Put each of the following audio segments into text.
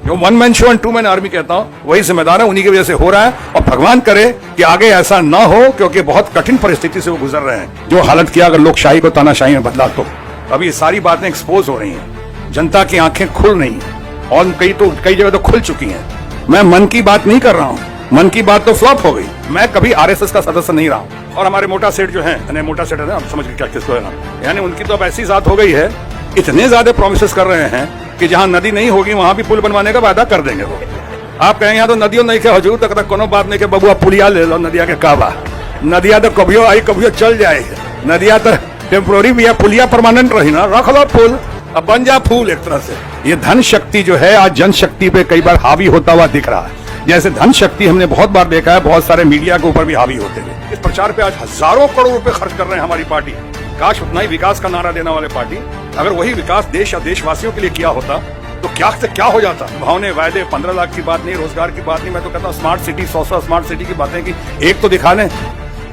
जो one man show and two man army कहता हूं वही जिम्मेदार है, उन्हीं की वजह से हो रहा है। और भगवान करे कि आगे ऐसा ना हो, क्योंकि बहुत कठिन परिस्थिति से वो गुजर रहे हैं। जो हालत किया अगर लोकशाही को तानाशाही में बदला तो अभी ये सारी बातें एक्सपोज हो रही हैं, जनता की आंखें खुल रही हैं और कई जगह तो खुल चुकी हैं। मैं मन की बात नहीं कर रहा हूँ, मन की बात तो फ्लॉप हो गई। मैं कभी आरएसएस का सदस्य नहीं रहा हूँ। और हमारे मोटा सेठ जो है, मोटा सेठ है ना, आप समझ के क्या किसको है ना, यानी उनकी तो अब ऐसी जात हो गई है, इतने ज्यादा प्रोमिसेस कर रहे हैं कि जहां नदी नहीं होगी वहां भी पुल बनवाने का वादा कर देंगे वो। आप कहेंगे यहाँ तो नदियों नहीं के हजूर तक कोनो बात नहीं के बबुआ पुलिया ले लो, नदिया के काबा नदिया तो कभियो आई कभियो चल जाए, नदिया तो टेम्पोररी भी है, पुलिया परमानेंट रही ना, रख लो पुल, अब बन जा फूल एक तरह से। ये धन शक्ति जो है आज जनशक्ति पे कई बार हावी होता हुआ दिख रहा है। जैसे धन शक्ति हमने बहुत बार देखा है, बहुत सारे मीडिया के ऊपर भी हावी होते हुए। इस प्रचार पे आज हजारों करोड़ रुपए खर्च कर रहे हैं हमारी पार्टी। काश उतना ही विकास का नारा देने वाले पार्टी अगर वही विकास देश या देशवासियों के लिए किया होता तो क्या से क्या हो जाता। भावने वायदे 15 लाख की बात नहीं, रोजगार की बात नहीं, मैं तो कहता हूँ स्मार्ट सिटी 100 स्मार्ट सिटी की बातें की एक तो दिखा लें,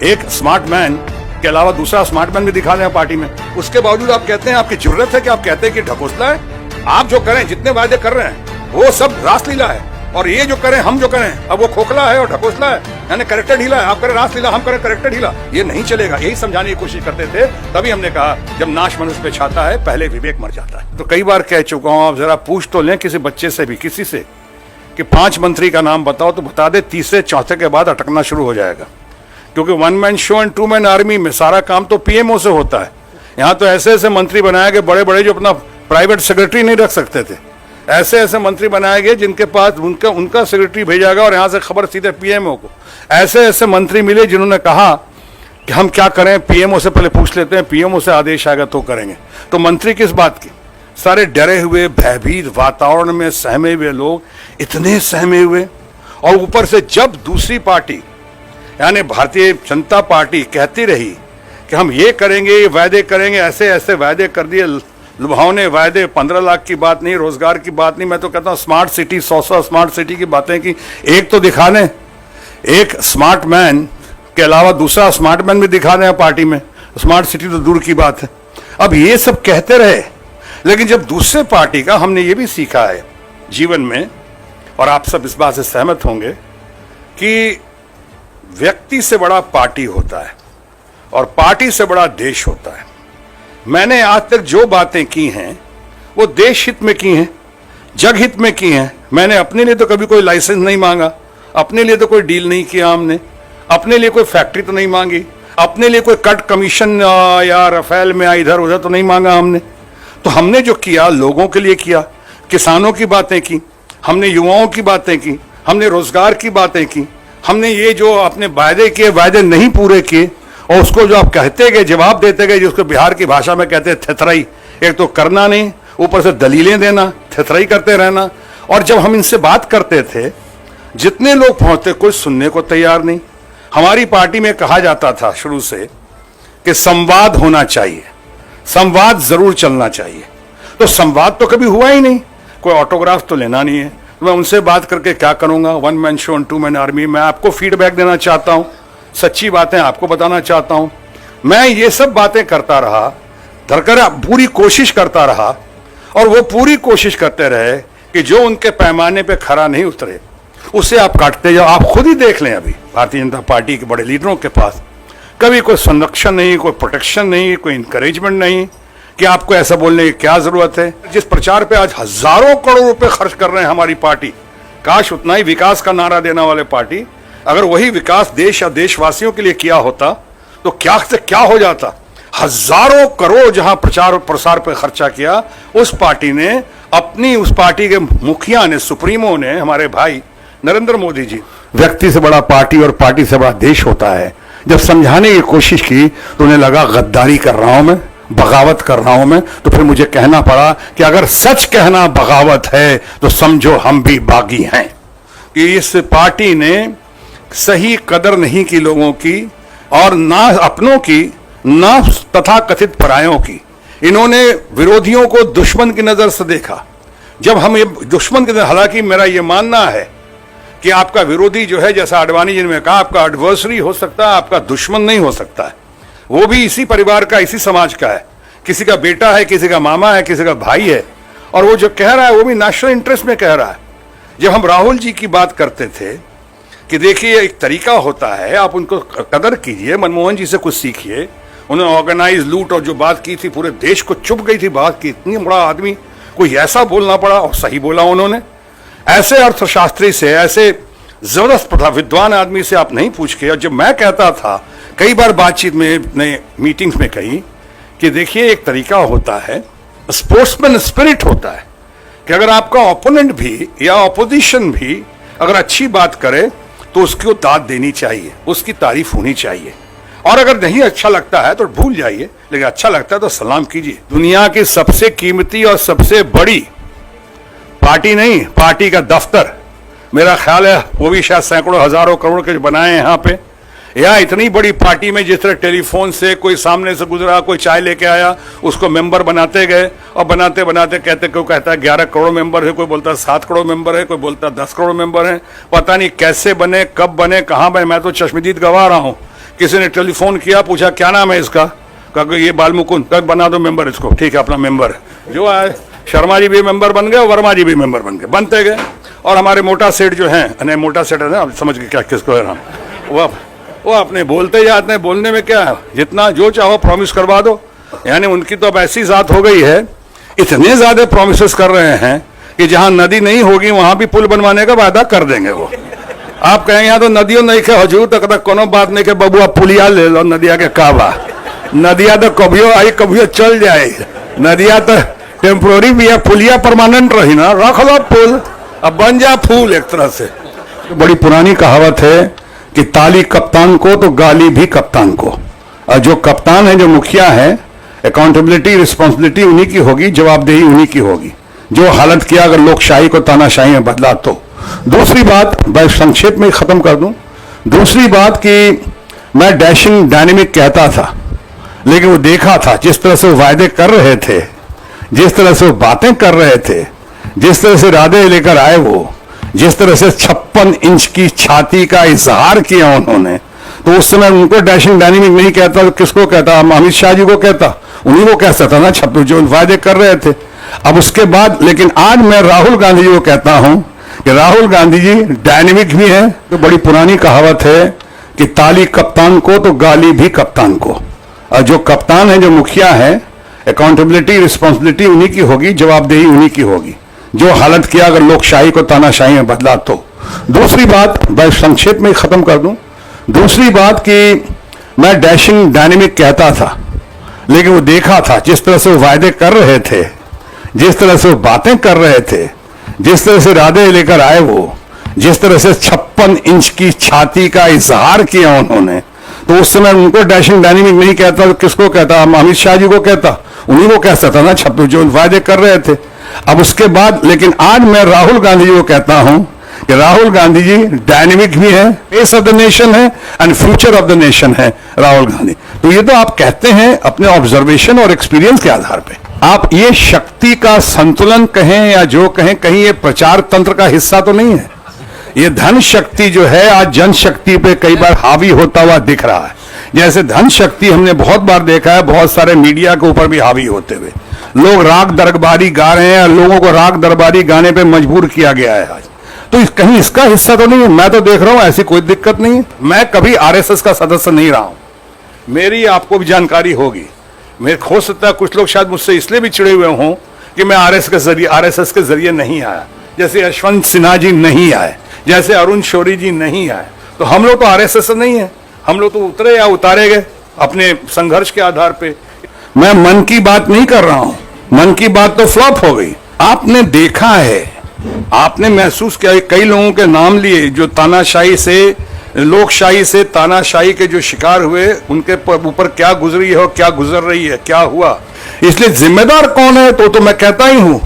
एक स्मार्ट मैन के अलावा दूसरा स्मार्ट मैन भी दिखा लें पार्टी में। उसके बावजूद आप कहते हैं आपकी जरूरत है कि आप कहते हैं कि ढकोसला है। आप जो करें, जितने वायदे कर रहे हैं वो सब रासलीला है, और ये जो करें हम जो करें अब वो खोखला है और ढकोसला है, यानी करेक्टर ढीला है। आप करें रासलीला, हम करें करेक्टर ढीला, ये नहीं चलेगा। यही समझाने की कोशिश करते थे। तभी हमने कहा जब नाश मनुष्य पे छाता है पहले विवेक मर जाता है। तो कई बार कह चुका हूं, आप जरा पूछ तो लें किसी बच्चे से भी, किसी से, कि 5 मंत्री का नाम बताओ तो बता दे, तीसरे चौथे के बाद अटकना शुरू हो जाएगा। क्योंकि one man show and two man army में सारा काम तो पीएमओ से होता है। यहाँ तो ऐसे ऐसे मंत्री बनाए गए बड़े बड़े जो अपना प्राइवेट सेक्रेटरी नहीं रख सकते थे। ऐसे ऐसे मंत्री बनाए गए जिनके पास उनका सेक्रेटरी भेजा गया और यहाँ से खबर सीधे पीएमओ को। ऐसे ऐसे मंत्री मिले जिन्होंने कहा कि हम क्या करें, पीएमओ से पहले पूछ लेते हैं, पीएमओ से आदेश आएगा तो करेंगे। तो मंत्री किस बात की? सारे डरे हुए, भयभीत वातावरण में सहमे हुए लोग, इतने सहमे हुए। और ऊपर से जब दूसरी पार्टी यानी भारतीय जनता पार्टी कहती रही कि हम ये करेंगे, ये वायदे करेंगे, ऐसे ऐसे वायदे कर दिए, लुभावने वायदे, 15 लाख की बात नहीं, रोजगार की बात नहीं, मैं तो कहता हूँ स्मार्ट सिटी 100 स्मार्ट सिटी की बातें की एक तो दिखा दें, एक स्मार्ट मैन के अलावा दूसरा स्मार्ट मैन भी दिखा दें पार्टी में। स्मार्ट सिटी तो दूर की बात है। अब ये सब कहते रहे, लेकिन जब दूसरे पार्टी का हमने ये भी सीखा है जीवन में, और आप सब इस बात से सहमत होंगे कि व्यक्ति से बड़ा पार्टी होता है और पार्टी से बड़ा देश होता है। मैंने आज तक जो बातें की हैं वो देश हित में की हैं, जग हित में की हैं। मैंने अपने लिए तो कभी कोई लाइसेंस नहीं मांगा, अपने लिए तो कोई डील नहीं किया हमने, अपने लिए कोई फैक्ट्री तो नहीं मांगी, अपने लिए कोई कट कमीशन या रफेल में इधर उधर तो नहीं मांगा हमने। तो हमने जो किया लोगों के लिए किया, किसानों की बातें की, हमने युवाओं की बातें की, हमने रोजगार की बातें की, हमने ये जो अपने वायदे किए वायदे नहीं पूरे किए और उसको जो आप कहते गए, जवाब देते गए, जिसको बिहार की भाषा में कहते हैं थेथराई। एक तो करना नहीं, ऊपर से दलीलें देना, थेथराई करते रहना। और जब हम इनसे बात करते थे, जितने लोग पहुंचते कोई सुनने को तैयार नहीं। हमारी पार्टी में कहा जाता था शुरू से कि संवाद होना चाहिए, संवाद जरूर चलना चाहिए। तो संवाद तो कभी हुआ ही नहीं, कोई ऑटोग्राफ तो लेना नहीं है, तो मैं उनसे बात करके क्या करूंगा। One man show and two man army, मैं आपको फीडबैक देना चाहता हूं, सच्ची बातें आपको बताना चाहता हूं। मैं ये सब बातें करता रहा, धरकर पूरी कोशिश करता रहा, और वो पूरी कोशिश करते रहे कि जो उनके पैमाने पे खरा नहीं उतरे उसे आप काटते जाओ। आप खुद ही देख लें, अभी भारतीय जनता पार्टी के बड़े लीडरों के पास कभी कोई संरक्षण नहीं, कोई प्रोटेक्शन नहीं, कोई इंकरेजमेंट नहीं कि आपको ऐसा बोलने की क्या जरूरत है। जिस प्रचार पे आज हजारों करोड़ रुपए खर्च कर रहे हैं हमारी पार्टी, काश उतना ही विकास का नारा देने वाले पार्टी अगर वही विकास देश या देशवासियों के लिए किया होता तो क्या से क्या हो जाता। हजारों करोड़ जहां प्रचार प्रसार पर खर्चा किया, उस पार्टी ने अपनी, उस पार्टी के मुखिया ने, सुप्रीमो ने, हमारे भाई नरेंद्र मोदी जी, व्यक्ति से बड़ा पार्टी और पार्टी से बड़ा देश होता है, जब समझाने की कोशिश की तो उन्हें लगा गद्दारी कर रहा हूं मैं, बगावत कर रहा हूं मैं। तो फिर मुझे कहना पड़ा कि अगर सच कहना बगावत है तो समझो हम भी बागी हैं। कि इस पार्टी ने सही कदर नहीं की लोगों की, और ना अपनों की, ना तथा कथित परायों की। इन्होंने विरोधियों को दुश्मन की नजर से देखा। जब हम ये दुश्मन की नजर, हालांकि मेरा ये मानना है कि आपका विरोधी जो है, जैसा आडवाणी जी ने कहा, आपका एडवर्सरी हो सकता है, आपका दुश्मन नहीं हो सकता है। वो भी इसी परिवार का, इसी समाज का है, किसी का बेटा है, किसी का मामा है, किसी का भाई है। और वो जो कह रहा है वो भी नेशनल इंटरेस्ट में कह रहा है। जब हम राहुल जी की बात करते थे कि देखिए एक तरीका होता है, आप उनको कदर कीजिए, मनमोहन जी से कुछ सीखिए। उन्होंने ऑर्गेनाइज लूट और जो बात की थी पूरे देश को चुप गई थी बात की, इतनी बड़ा आदमी कोई ऐसा बोलना पड़ा, और सही बोला उन्होंने। ऐसे अर्थशास्त्री से, ऐसे जबरदस्त विद्वान आदमी से आप नहीं पूछ के। और जब मैं कहता था कई बार बातचीत में, अपने मीटिंग्स में कही कि देखिए एक तरीका होता है, स्पोर्ट्समैन स्पिरिट होता है कि अगर आपका ओपोनेंट भी या ऑपोजिशन भी अगर अच्छी बात करे तो उसको दाद देनी चाहिए, उसकी तारीफ होनी चाहिए, और अगर नहीं अच्छा लगता है तो भूल जाइए, लेकिन अच्छा लगता है तो सलाम कीजिए। दुनिया की सबसे कीमती और सबसे बड़ी पार्टी नहीं, पार्टी का दफ्तर, मेरा ख्याल है वो भी शायद सैकड़ों हजारों करोड़ के बनाए हैं यहाँ पे। या इतनी बड़ी पार्टी में जिस तरह टेलीफोन से कोई सामने से गुजरा, कोई चाय लेके आया, उसको मेंबर बनाते गए, और बनाते बनाते कहते, कोई कहता है 11 करोड़ मेंबर है, कोई बोलता है 7 करोड़ मेंबर है, कोई बोलता है 10 करोड़ मेंबर है। पता नहीं कैसे बने, कब बने, कहाँ बने। मैं तो चश्मदीद गवा रहा हूँ। किसी ने टेलीफोन किया, पूछा क्या नाम है इसका, कहा ये बालमुकुंद, कब बना दो मेंबर इसको, ठीक है अपना मेंबर। जो आए शर्मा जी भी मेंबर बन गए, वर्मा जी भी मेंबर बन गए, बनते गए। और हमारे मोटा सेठ जो हैं, नहीं मोटा सेठ है ना, समझ के क्या किसको है नाम, वो अपने बोलते जाते हैं। बोलने में क्या है, जितना जो चाहो प्रॉमिस करवा दो। यानी उनकी तो अब ऐसी जात हो गई है, इतने ज्यादा प्रॉमिसेस कर रहे हैं कि जहां नदी नहीं होगी वहां भी पुल बनवाने का वादा कर देंगे वो। आप कहेंगे यहाँ तो नदियों नहीं के हजूर तक कोनो बात नहीं के बबुआ पुलिया ले लो, नदिया के काबा, नदिया तो कभियो आई कभियो चल जाए, नदिया तो टेम्पोररी भी है, पुलिया परमानेंट रही ना, रख लो पुल, अब बन जा फूल एक तरह से। तो बड़ी पुरानी कहावत है कि ताली कप्तान को तो गाली भी कप्तान को। और जो कप्तान है, जो मुखिया है, अकाउंटेबिलिटी रिस्पॉन्सिबिलिटी उन्हीं की होगी, जवाबदेही उन्हीं की होगी। जो हालत किया अगर लोकशाही को तानाशाही में बदला तो। दूसरी बात मैं संक्षेप में खत्म कर दूं, दूसरी बात कि मैं डैशिंग डायनेमिक कहता था, लेकिन वो देखा था जिस तरह से वो वायदे कर रहे थे, जिस तरह से वो बातें कर रहे थे, जिस तरह से इरादे लेकर आए वो, जिस तरह से 56 इंच की छाती का इजहार किया उन्होंने, तो उस समय उनको डैशिंग डायनेमिक नहीं कहता तो किसको कहता, अमित शाह जी को कहता, उन्हीं को कह सकता ना, छप्पू जो वायदे कर रहे थे। अब उसके बाद, लेकिन आज मैं राहुल गांधी जी को कहता हूं कि राहुल गांधी जी डायनेमिक भी है। तो बड़ी पुरानी कहावत है कि ताली कप्तान को तो गाली भी कप्तान को। और जो कप्तान है, जो मुखिया है, अकाउंटेबिलिटी रिस्पॉन्सिबिलिटी उन्हीं की होगी, जवाबदेही उन्हीं की होगी। जो हालत किया अगर लोकशाही को तानाशाही में बदला तो। दूसरी बात मैं संक्षेप में खत्म कर दूं, दूसरी बात कि मैं डैशिंग डायनेमिक कहता था, लेकिन वो देखा था जिस तरह से वो वायदे कर रहे थे, जिस तरह से वो बातें कर रहे थे, जिस तरह से इरादे लेकर आए वो, जिस तरह से 56 इंच की छाती का इजहार किया उन्होंने, तो उस समय उनको डैशिंग डायनेमिक नहीं कहता तो किसको कहता, अमित शाह जी को कहता, उन्हीं को कह सकता ना, छप्पू जो वायदे कर रहे थे। अब उसके बाद, लेकिन आज मैं राहुल गांधी जी को कहता हूं कि राहुल गांधी जी डायनेमिक भी है, फेस ऑफ द नेशन है and future of the nation है राहुल गांधी। तो ये तो आप कहते हैं अपने ऑब्जर्वेशन और एक्सपीरियंस के आधार पे। आप ये शक्ति का संतुलन कहें या जो कहें, कहीं ये प्रचार तंत्र का हिस्सा तो नहीं है। ये धन शक्ति जो है आज जनशक्ति पे कई बार हावी होता हुआ दिख रहा है। जैसे धन शक्ति हमने बहुत बार देखा है, बहुत सारे मीडिया के ऊपर भी हावी होते हुए लोग राग दरबारी गा रहे हैं, लोगों को राग दरबारी गाने पे मजबूर किया गया है आज। तो कहीं इसका हिस्सा तो नहीं है। मैं तो देख रहा हूं ऐसी कोई दिक्कत नहीं है। मैं कभी आरएसएस का सदस्य नहीं रहा हूं, मेरी आपको भी जानकारी होगी। मेरे हो सकता है कुछ लोग शायद मुझसे इसलिए भी चिड़े हुए हों कि मैं आरएसएस के जरिए नहीं आया, जैसे यशवंत सिन्हा जी नहीं आए, जैसे अरुण शौरी जी नहीं आए। तो हम लोग तो आरएसएस नहीं है, हम लोग तो उतरे या उतारे गए अपने संघर्ष के आधार पे। मैं मन की बात नहीं कर रहा हूं, मन की बात तो फ्लॉप हो गई। आपने देखा है, आपने महसूस किया, कई लोगों के नाम लिए जो तानाशाही से, लोकशाही से तानाशाही के जो शिकार हुए, उनके ऊपर क्या गुजरी है और क्या गुजर रही है, क्या हुआ। इसलिए जिम्मेदार कौन है, तो मैं कहता ही हूं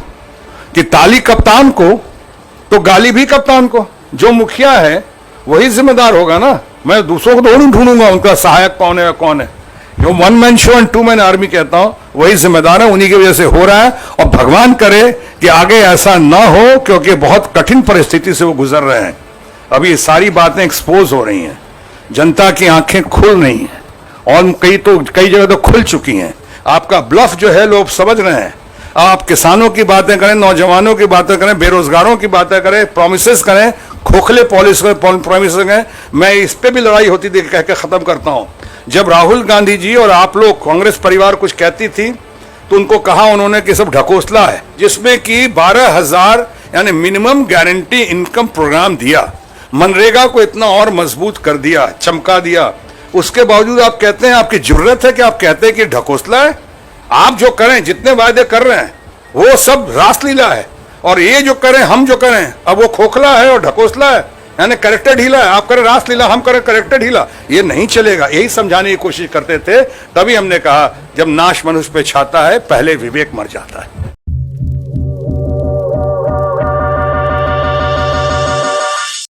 कि ताली कप्तान को तो गाली भी कप्तान को। जो मुखिया है वही जिम्मेदार होगा ना, मैं दूसरों को तो नहीं ढूंढूंगा उनका सहायक कौन है कौन है। जो 1 man show and 2 man army कहता हूं, वही जिम्मेदार है, उन्हीं की वजह से हो रहा है। और भगवान करे कि आगे ऐसा ना हो, क्योंकि बहुत कठिन परिस्थिति से वो गुजर रहे हैं। अभी ये सारी बातें एक्सपोज हो रही हैं, जनता की आंखें खुल रही हैं और कई जगह तो खुल चुकी हैं। आपका ब्लफ जो है लोग समझ रहे हैं। आप किसानों की बातें करें, नौजवानों की बातें करें, बेरोजगारों की बातें करें, प्रोमिसेस करें, खोखले प्रोमिस करें। मैं इस पे भी लड़ाई होती थी, कह के खत्म करता हूं। जब राहुल गांधी जी और आप लोग कांग्रेस परिवार कुछ कहती थी तो उनको कहा उन्होंने कि सब ढकोसला है, जिसमें कि 12,000 यानी मिनिमम गारंटी इनकम प्रोग्राम दिया, मनरेगा को इतना और मजबूत कर दिया, चमका दिया। उसके बावजूद आप कहते हैं, आपकी जरूरत है कि आप कहते हैं कि ढकोसला है? आप जो करें, जितने वायदे कर रहे हैं वो सब रासलीला है, और ये जो करें, हम जो करें, अब वो खोखला है और ढकोसला है, यानी करेक्टर ढीला है। आप करें रासलीला, हम करें करेक्टर ढीला, ये नहीं चलेगा। यही समझाने की कोशिश करते थे। तभी हमने कहा जब नाश मनुष्य पे छाता है, पहले विवेक मर जाता है।